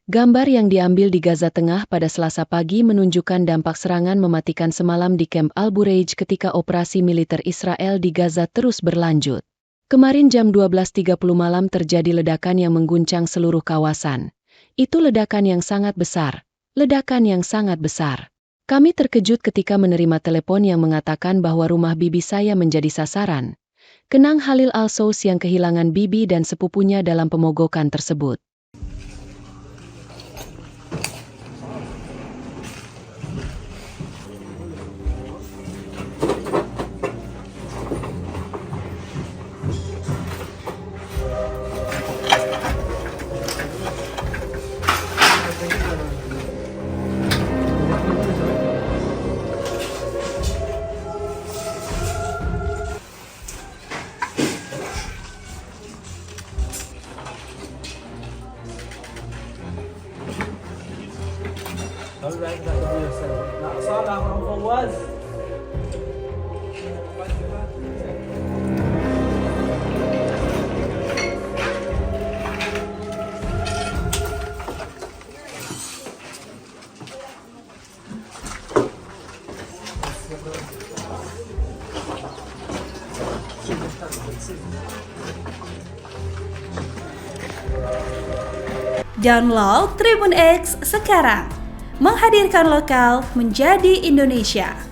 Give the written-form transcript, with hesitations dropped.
Gambar yang diambil di Gaza Tengah pada Selasa pagi menunjukkan dampak serangan mematikan semalam di Camp Al-Bureij ketika operasi militer Israel di Gaza terus berlanjut. Kemarin jam 12.30 malam terjadi ledakan yang mengguncang seluruh kawasan. Itu ledakan yang sangat besar. Ledakan yang sangat besar. Kami terkejut ketika menerima telepon yang mengatakan bahwa rumah bibi saya menjadi sasaran. Kenang Halil Al-Sous yang kehilangan bibi dan sepupunya dalam pemogokan tersebut. لا صالح عم فواز. Download Tribun X sekarang, menghadirkan lokal menjadi Indonesia.